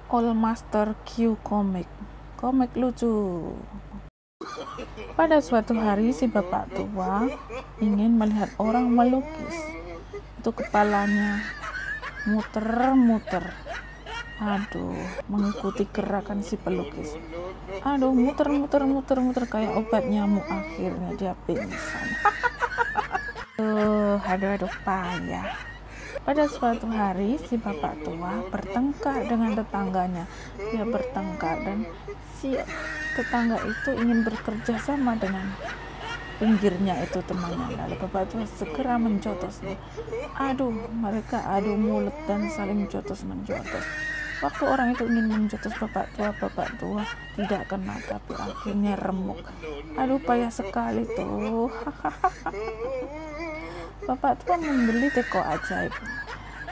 Old Master Q komik lucu. Pada suatu hari si bapak tua ingin melihat orang melukis. Itu kepalanya muter-muter, mengikuti gerakan si pelukis. Muter kayak obat nyamuk. Akhirnya dia pingsan. Aduh payah. Pada suatu hari si bapak tua bertengkar dengan tetangganya. Dia bertengkar dan si tetangga itu ingin bekerja sama dengan pinggirnya itu temannya. Lalu bapak tua segera menjotosnya. Mereka adu mulut dan saling jotos-menjotos. Waktu orang itu ingin menjotos bapak tua tidak kena, tapi akhirnya remuk. Payah sekali tuh. Bapak tua membeli teko ajaib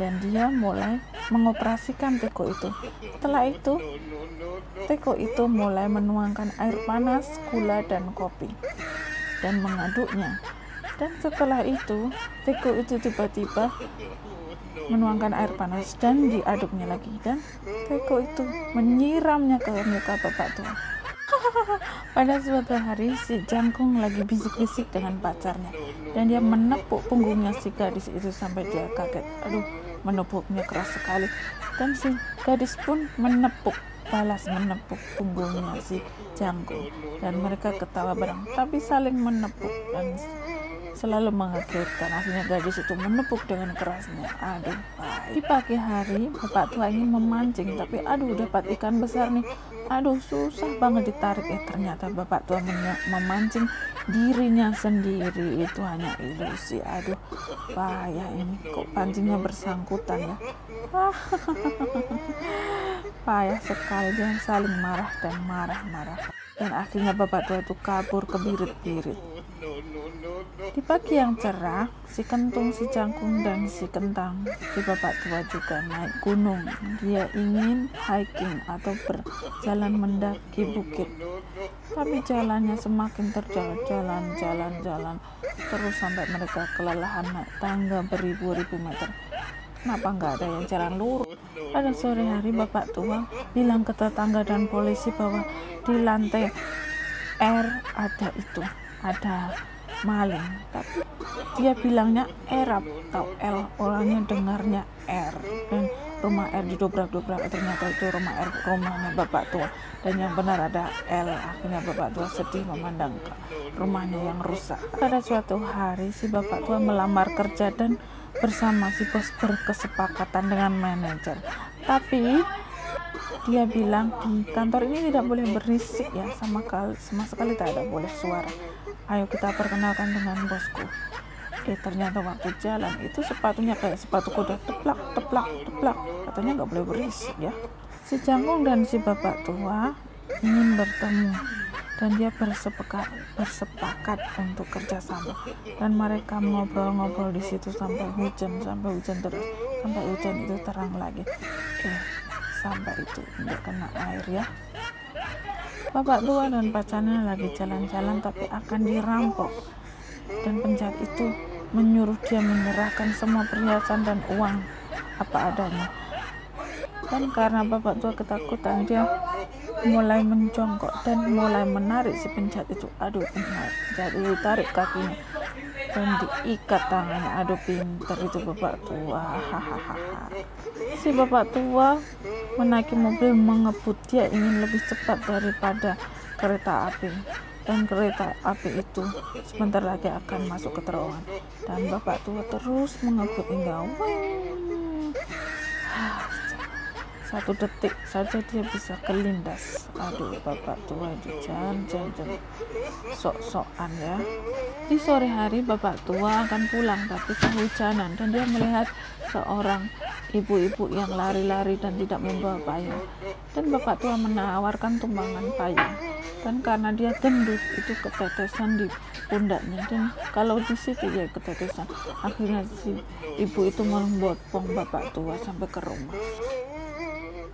dan dia mulai mengoperasikan teko itu. Setelah itu, teko itu mulai menuangkan air panas, gula, dan kopi dan mengaduknya. Dan setelah itu, teko itu tiba-tiba menuangkan air panas dan diaduknya lagi, dan teko itu menyiramnya ke muka bapak tua. Pada suatu hari si jangkung lagi bisik-bisik dengan pacarnya dan dia menepuk punggungnya si gadis itu sampai dia kaget. Menepuknya keras sekali dan si gadis pun menepuk punggungnya si jangkung, dan mereka ketawa bareng tapi saling menepuk dan selalu mengagetkan. Akhirnya gadis itu menepuk dengan kerasnya. Di pagi hari bapak tua ingin memancing, tapi dapat ikan besar nih. Susah banget ditarik. Ternyata bapak tua memancing dirinya sendiri. Itu hanya ilusi. Payah ini, kok pancingnya bersangkutan ya. Payah sekali, dan saling marah dan marah-marah. Dan akhirnya bapak tua itu kabur ke birit-birit. Di pagi yang cerah, si kentung, si jangkung, dan si kentang, si bapak tua juga naik gunung. Dia ingin hiking atau berjalan mendaki bukit. Tapi jalannya semakin terjal, jalan terus sampai mereka kelelahan naik tangga beribu-ribu meter. Kenapa nggak ada yang jalan lurus? Pada sore hari bapak tua bilang ke tetangga dan polisi bahwa di lantai R ada maling, tapi dia bilangnya R atau L, orangnya dengarnya R, dan rumah R didobrak-dobrak. Ternyata itu rumahnya bapak tua, dan yang benar ada L. Akhirnya bapak tua sedih memandang ke rumahnya yang rusak. Pada suatu hari si bapak tua melamar kerja dan bersama si bos berkesepakatan dengan manajer, tapi dia bilang di kantor ini tidak boleh berisik ya, sama sekali tak ada boleh suara. Ayo kita perkenalkan dengan bosku. Ternyata waktu jalan itu sepatunya kayak sepatu kuda, teplak. Katanya nggak boleh berisik ya. Si jangkung dan si bapak tua ingin bertemu dan dia bersepakat untuk kerjasama, dan mereka ngobrol-ngobrol di situ sampai hujan terus, sampai hujan itu terang lagi. Sampai itu nggak kena air ya. Bapak tua dan pacarnya lagi jalan-jalan tapi akan dirampok, dan penjahat itu menyuruh dia menyerahkan semua perhiasan dan uang apa adanya. Dan karena bapak tua ketakutan, dia mulai menjongkok dan mulai menarik si penjahat itu. Penjahat itu tarik kakinya dan diikat tangannya. Pinter itu bapak tua. Si bapak tua menaiki mobil mengebut. Dia ingin lebih cepat daripada kereta api, dan kereta api itu sebentar lagi akan masuk ke terowongan, dan bapak tua terus mengebut hingga satu detik saja dia bisa kelindas. Bapak tua di jalan sok-sokan ya. Di sore hari bapak tua akan pulang tapi kehujanan, dan dia melihat seorang ibu-ibu yang lari-lari dan tidak membawa payung, dan bapak tua menawarkan tumpangan payung, dan karena dia gendut itu ketetesan di pundaknya, dan kalau di situ dia ketetesan. Akhirnya si ibu itu membopong bapak tua sampai ke rumah.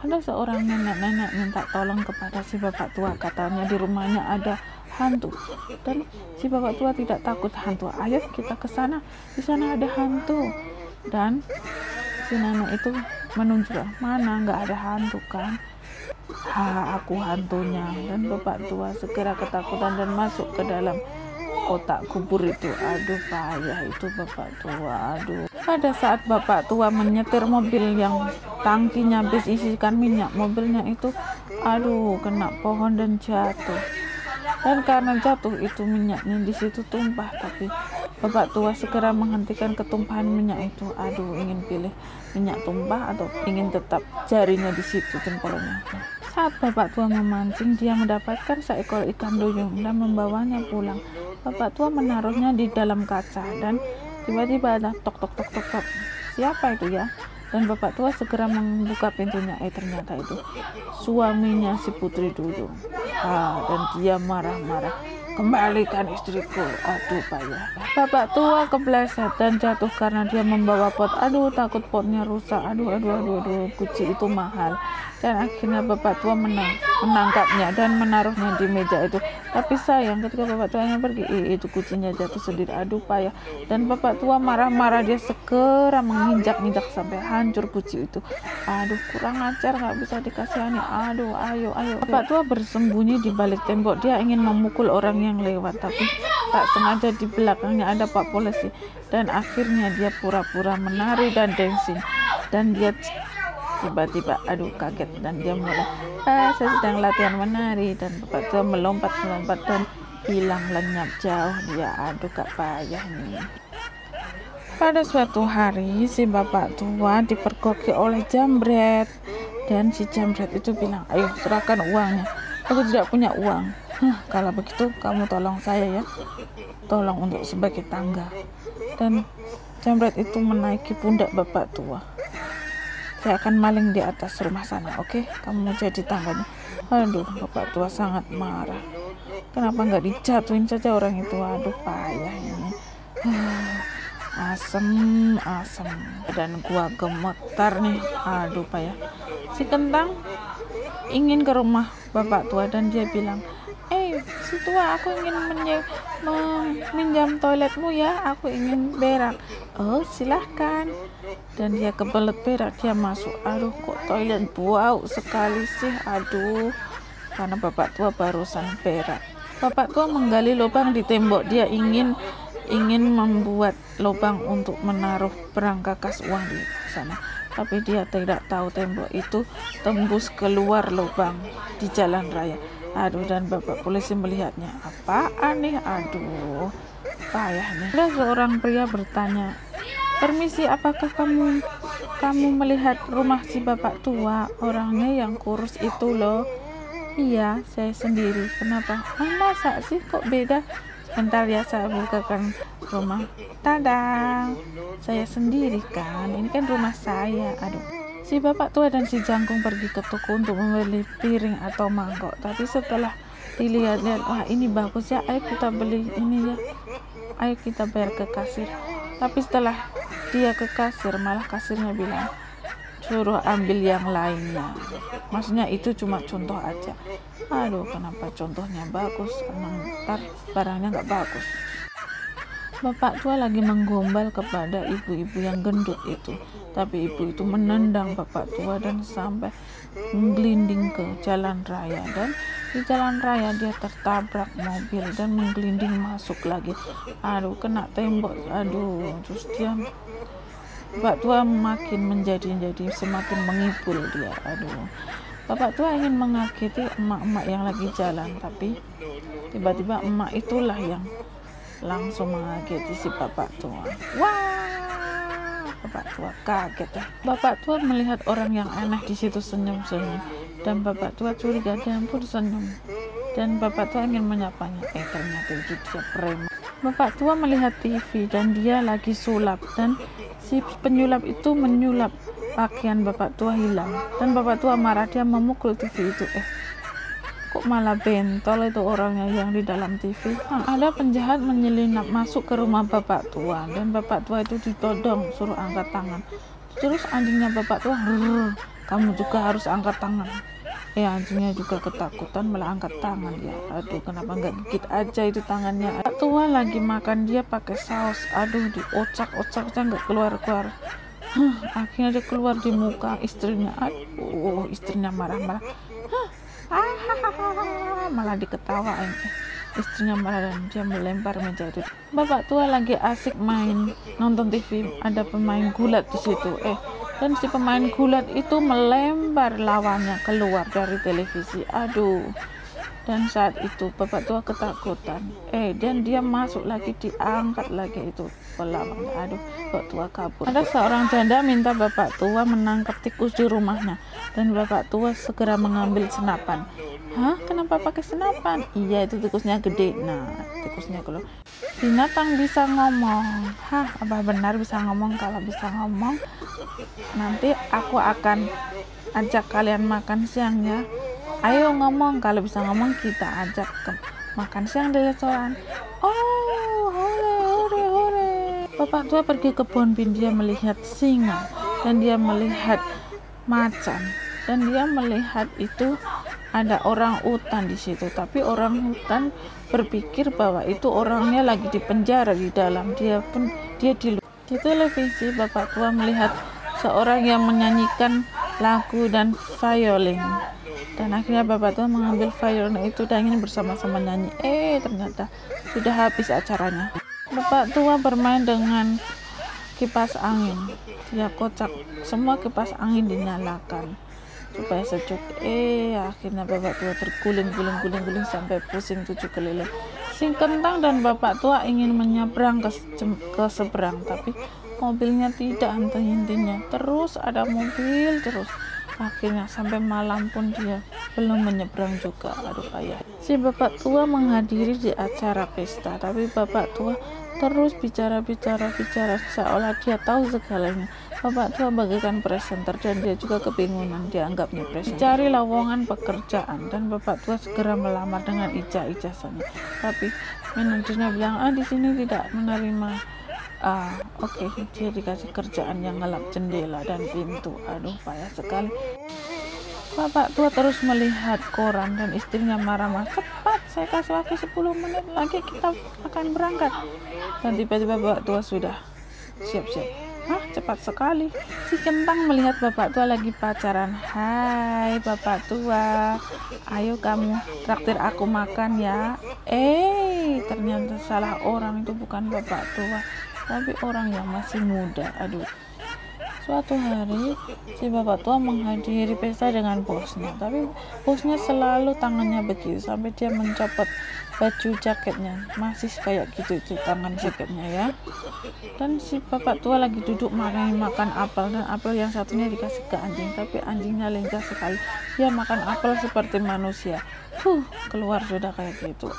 Ada seorang nenek-nenek minta tolong kepada si bapak tua. Katanya di rumahnya ada hantu, dan si bapak tua tidak takut hantu. Ayo kita ke sana, di sana ada hantu. Dan si nenek itu menunjuk, mana nggak ada hantu kan, aku hantunya. Dan bapak tua segera ketakutan dan masuk ke dalam kotak kubur itu. Aduh payah itu bapak tua. Aduh, pada saat bapak tua menyetir mobil yang tangkinya habis isikan minyak, mobilnya itu aduh kena pohon dan jatuh. Dan karena jatuh itu minyaknya di situ tumpah, tapi bapak tua segera menghentikan ketumpahan minyak itu. Aduh, ingin pilih minyak tumpah atau ingin tetap jarinya di situ, jempolnya. Saat bapak tua memancing, dia mendapatkan seekor ikan duyung dan membawanya pulang. Bapak tua menaruhnya di dalam kaca dan tiba-tiba ada tok tok tok tok tok. Siapa itu ya? Dan bapak tua segera membuka pintunya. Ternyata itu suaminya si Putri Duyung. Dan dia marah-marah, kembalikan istriku. Aduh payah. Bapak tua kepleset dan jatuh karena dia membawa pot. Aduh, takut potnya rusak. Aduh, guci itu mahal. Dan akhirnya bapak tua menangkapnya dan menaruhnya di meja itu. Tapi sayang, ketika bapak tua ingin pergi, itu kucinya jatuh sendiri. Aduh payah. Dan bapak tua marah-marah, dia segera menginjak-injak sampai hancur kuci itu. Aduh, kurang ajar, nggak bisa dikasihani. Aduh, ayo. Bapak tua bersembunyi di balik tembok. Dia ingin memukul orang yang lewat, tapi tak sengaja di belakangnya ada Pak Polisi. Dan akhirnya dia pura-pura menari dan dancing. Dan dia tiba-tiba kaget dan dia mulai saya sedang latihan menari. Dan bapak tua melompat dan hilang lenyap jauh dia. Aduh gak payah nih. Pada suatu hari si bapak tua dipergoki oleh jambret, dan si jambret itu bilang, ayo serahkan uangnya, aku tidak punya uang. Kalau begitu kamu tolong saya ya, tolong untuk sebagai tangga. Dan jambret itu menaiki pundak bapak tua. Saya akan maling di atas rumah sana, oke? Kamu jadi tangganya. Aduh, bapak tua sangat marah. Kenapa nggak dijatuhin saja orang itu? Aduh, payah ini. Asem. Dan gua gemetar nih. Aduh, payah. Si Kentang ingin ke rumah bapak tua dan dia bilang, si tua, aku ingin meminjam toiletmu ya, aku ingin berak. Oh silahkan. Dan dia kebelet berak, dia masuk. Aduh kok toilet bau sekali sih. Aduh, karena bapak tua barusan berak. Bapak tua menggali lubang di tembok. Dia ingin membuat lubang untuk menaruh perangkat kas uang di sana, tapi dia tidak tahu tembok itu tembus keluar lubang di jalan raya. Aduh, dan bapak polisi melihatnya. Apaan nih? Aduh, payah nih. Ada seorang pria bertanya, permisi, apakah kamu melihat rumah si bapak tua, orangnya yang kurus itu loh? Iya, saya sendiri. Kenapa? Masa sih kok beda? Sebentar ya, saya bukakan rumah. Tadang, saya sendiri kan, ini kan rumah saya. Aduh. Si bapak tua dan si jangkung pergi ke toko untuk membeli piring atau mangkok. Tapi setelah dilihat-lihat, wah ini bagus ya, ayo kita beli ini ya, ayo kita bayar ke kasir. Tapi setelah dia ke kasir, malah kasirnya bilang, suruh ambil yang lainnya. Maksudnya itu cuma contoh aja. Aduh, kenapa contohnya bagus, emang ntar barangnya nggak bagus. Bapak tua lagi menggombal kepada ibu-ibu yang gendut itu, tapi ibu itu menendang bapak tua dan sampai menggelinding ke jalan raya. Dan di jalan raya dia tertabrak mobil dan menggelinding masuk lagi. Aduh, kena tembok. Aduh, terus dia bapak tua makin menjadi semakin mengipul dia. Aduh, bapak tua ingin mengakhiri emak-emak yang lagi jalan, tapi tiba-tiba emak itulah yang langsung mengageti si bapak tua. Wah, bapak tua kaget ya. Bapak tua melihat orang yang aneh di situ senyum-senyum, dan bapak tua curiga, dia pun senyum. Dan bapak tua ingin menyapanya, ternyata itu dia preman. Bapak tua melihat TV dan dia lagi sulap, dan si penyulap itu menyulap pakaian bapak tua hilang. Dan bapak tua marah, dia memukul TV itu. Kok malah bentol itu orangnya yang di dalam TV. Ada penjahat menyelinap masuk ke rumah bapak tua, dan bapak tua itu ditodong, suruh angkat tangan. Terus anjingnya bapak tua, kamu juga harus angkat tangan. Anjingnya juga ketakutan, malah angkat tangan ya. Aduh, kenapa nggak gigit aja itu tangannya. Bapak tua lagi makan, dia pakai saus. Aduh, diocak-ocak aja nggak keluar-keluar. Akhirnya dia keluar di muka istrinya. Aduh, istrinya marah-marah. Malah diketawain. Istrinya marah dan dia melempar meja itu. Bapak tua lagi asik main nonton TV, ada pemain gulat di situ. Dan si pemain gulat itu melempar lawannya keluar dari televisi. Aduh. Dan saat itu bapak tua ketakutan. Dan dia masuk lagi, diangkat lagi itu pelawaknya. Aduh, bapak tua kabur. Ada seorang janda minta bapak tua menangkap tikus di rumahnya, dan bapak tua segera mengambil senapan. Hah? Kenapa pakai senapan? Iya, itu tikusnya gede. Nah, tikusnya kalau binatang bisa ngomong. Hah, apa benar bisa ngomong? Kalau bisa ngomong, nanti aku akan ajak kalian makan siang ya. Ayo ngomong, kalau bisa ngomong kita ajak ke makan siang di restoran. Oh, hore. Bapak tua pergi ke Bonbin, dia melihat singa dan dia melihat macan dan dia melihat itu ada orang hutan di situ. Tapi orang hutan berpikir bahwa itu orangnya lagi di penjara di dalam. Dia di televisi. Bapak tua melihat seorang yang menyanyikan lagu dan violin. Dan akhirnya bapak tua mengambil violin itu dan ingin bersama-sama nyanyi. Ternyata sudah habis acaranya. Bapak tua bermain dengan kipas angin. Dia kocak, semua kipas angin dinyalakan supaya sejuk. Akhirnya bapak tua terguling sampai pusing 7 keliling. Si kentang dan bapak tua ingin menyeberang ke seberang, tapi mobilnya tidak henti-hentinya. Terus ada mobil terus. Akhirnya sampai malam pun dia belum menyeberang juga. Aduh, payah. Si bapak tua menghadiri di acara pesta, tapi bapak tua terus bicara seolah dia tahu segalanya. Bapak tua bagaikan presenter dan dia juga kebingungan, dianggapnya presenter. Cari lowongan pekerjaan dan bapak tua segera melamar dengan ijazahnya. Tapi manajernya bilang, di sini tidak menerima. Oke, dia dikasih kerjaan yang ngelap jendela dan pintu. Aduh, payah sekali. Bapak tua terus melihat koran dan istrinya marah-marah. Cepat, saya kasih waktu 10 menit lagi kita akan berangkat. Dan tiba-tiba bapak tua sudah siap-siap. Cepat sekali. Si kentang melihat bapak tua lagi pacaran. Hai bapak tua, ayo kamu traktir aku makan ya. Ternyata salah orang, itu bukan bapak tua tapi orang yang masih muda. Aduh. Suatu hari si bapak tua menghadiri pesta dengan bosnya, tapi bosnya selalu tangannya begitu sampai dia mencopot baju jaketnya, masih kayak gitu itu tangan jaketnya ya. Dan si bapak tua lagi duduk makan apel, dan apel yang satunya dikasih ke anjing, tapi anjingnya lincah sekali, dia makan apel seperti manusia. Keluar sudah kayak gitu.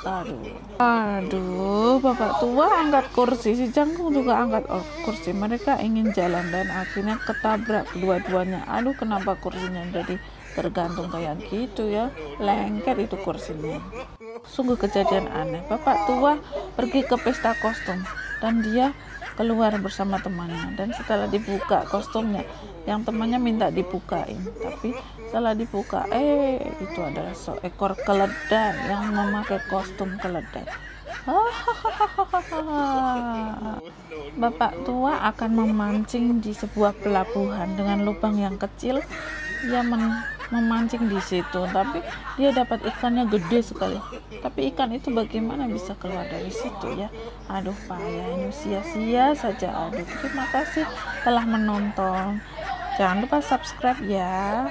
Aduh, bapak tua angkat kursi, si jangkung juga angkat kursi. Mereka ingin jalan dan akhirnya ketabrak dua-duanya. Aduh, kenapa kursinya jadi tergantung kayak gitu ya, lengket itu kursinya. Sungguh kejadian aneh. Bapak tua pergi ke pesta kostum dan dia keluar bersama temannya, dan setelah dibuka kostumnya, yang temannya minta dibukain, tapi setelah dibuka itu adalah seekor keledai yang memakai kostum keledai. Bapak tua akan memancing di sebuah pelabuhan dengan lubang yang kecil. Dia memancing di situ, tapi dia dapat ikannya gede sekali. Tapi ikan itu bagaimana bisa keluar dari situ ya? Aduh, payah, ini sia-sia saja. Aduh, terima kasih telah menonton. Jangan lupa subscribe ya.